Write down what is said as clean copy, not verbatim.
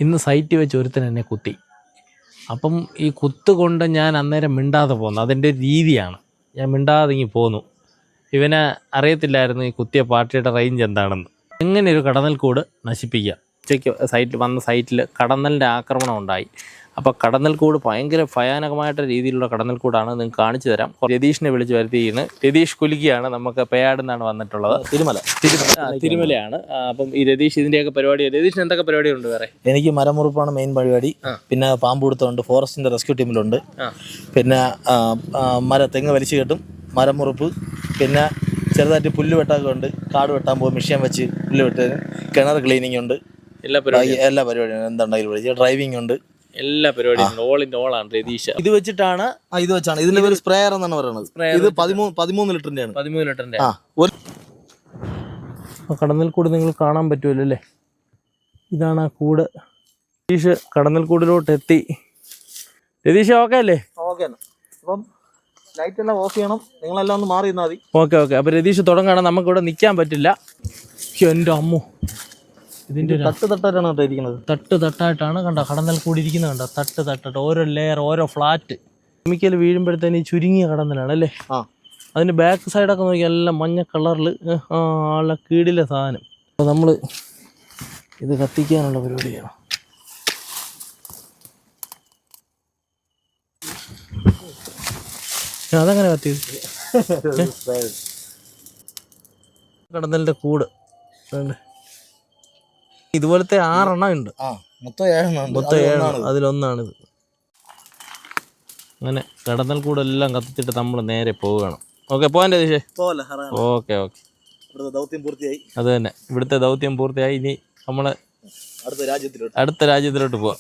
ഇന്ന് സൈറ്റിൽ വെച്ച് ഒരുത്തൻ എന്നെ കുത്തി. അപ്പം ഈ കുത്ത് കൊണ്ട് ഞാൻ അന്നേരം മിണ്ടാതെ പോന്നു. അതെൻ്റെ രീതിയാണ്. ഞാൻ മിണ്ടാതെ ഇങ്ങ് പോന്നു. ഇവനെ അറിയത്തില്ലായിരുന്നു ഈ കുത്തിയ പാർട്ടിയുടെ റേഞ്ച് എന്താണെന്ന്. എങ്ങനെ ഒരു കടന്നൽക്കൂട് നശിപ്പിക്കുക. ഉച്ചയ്ക്ക് സൈറ്റിൽ കടന്നലിൻ്റെ ആക്രമണം ഉണ്ടായി. അപ്പോൾ കടന്നൽക്കൂട് ഭയങ്കര ഭയാനകമായിട്ട് രീതിയിലുള്ള കടന്നൽക്കൂടാണ്. നിങ്ങൾക്ക് കാണിച്ചു തരാം. രതീഷിനെ വിളിച്ച് വരുത്തിയിരുന്നു. രതീഷ് കുലുക്കിയാണ്. നമുക്ക് പേയാട് നിന്നാണ് വന്നിട്ടുള്ളത്. തിരുമലയാണ്. അപ്പം ഈ രതീഷ് ഇതിൻ്റെയൊക്കെ പരിപാടി. രതീഷിന് എന്തൊക്കെ പരിപാടിയുണ്ട് വേറെ? എനിക്ക് മരമുറിപ്പാണ് മെയിൻ പരിപാടി. പിന്നെ പാമ്പുപിടുത്തമുണ്ട്, ഫോറസ്റ്റിൻ്റെ റെസ്ക്യൂ ടീമിലുണ്ട്. പിന്നെ തെങ്ങ് വലിച്ചു കെട്ടും, മരമുറിപ്പ്, പിന്നെ ചെറുതായിട്ട് പുല്ല് വെട്ടാനൊക്കെ ഉണ്ട്. കാട് വെട്ടാൻ പോകും, മിഷ്യൻ വെച്ച് പുല്ല് വെട്ടാൻ, കിണർ ക്ലീനിങ് ഉണ്ട്. എല്ലാ പരിപാടിയും എന്തുണ്ടെങ്കിലും ഡ്രൈവിംഗ് ഉണ്ട്. എല്ലാ പരിപാടിയും ഓൾ ഇൻ ഓൾ ആണ് രതീഷ്. ഇത് വെച്ചാണ് ഇതിന്റെ പേര് സ്പ്രേയർ എന്നാണ് പറയുന്നത്. ഇത് 13 ലിറ്ററിന്റെ ആണ്. 13 ലിറ്ററിന്റെ. കടന്നൽക്കൂട് നിങ്ങൾ കാണാൻ പറ്റുമല്ലോ അല്ലേ? ഇതാണ് ആ കൂട്. രതീഷ് കടന്നൽക്കൂടിലോട്ട് എത്തി. രതീഷ് ഓക്കെ അല്ലേ? ഓക്കെ. അപ്പം ലൈറ്റ് എല്ലാം ഓഫ് ചെയ്യണം. നിങ്ങളെല്ലാം ഒന്ന് മാറി നിന്നാൽ മതി. ഓക്കെ. അപ്പോൾ രതീഷ് തുടങ്ങുകയാണ്. നമുക്കിവിടെ നിൽക്കാൻ പറ്റില്ല. എൻ്റെ അമ്മു, ഇതിൻ്റെ തട്ടായിട്ടാണ് ഇരിക്കുന്നത്. തട്ടായിട്ടാണ് കണ്ടോ കടന്നൽ ഇരിക്കുന്നത്. കണ്ടോ തട്ടായിട്ട് ഓരോ ലെയർ, ഓരോ ഫ്ലാറ്റ്. കെമിക്കൽ വീഴുമ്പോഴത്തേന് ചുരുങ്ങിയ കടന്നലാണ് അല്ലേ? അതിൻ്റെ ബാക്ക് സൈഡൊക്കെ നോക്കി എല്ലാം മഞ്ഞ കളറിൽ ആളെ കീടിലെ സാധനം. അപ്പോൾ നമ്മൾ ഇത് കത്തിക്കാനുള്ള പരിപാടിയാണ്. അതങ്ങനെ കത്തിയത് കടന്നലിൻ്റെ കൂട് ഇതുപോലത്തെ 6 എണ്ണം ഉണ്ട്. മൊത്തം 7 അതിലൊന്നാണിത്. അങ്ങനെ കടന്നൽ കൂടെല്ലാം കത്തിച്ചിട്ട് നമ്മൾ നേരെ പോവുകയാണ്. ഓക്കെ, പോകാൻ രതീഷേ. ഓക്കെ. അത് തന്നെ, ഇവിടുത്തെ ദൗത്യം പൂർത്തിയായി. ഇനി നമ്മൾ അടുത്ത രാജ്യത്തിലോട്ട് പോവാം.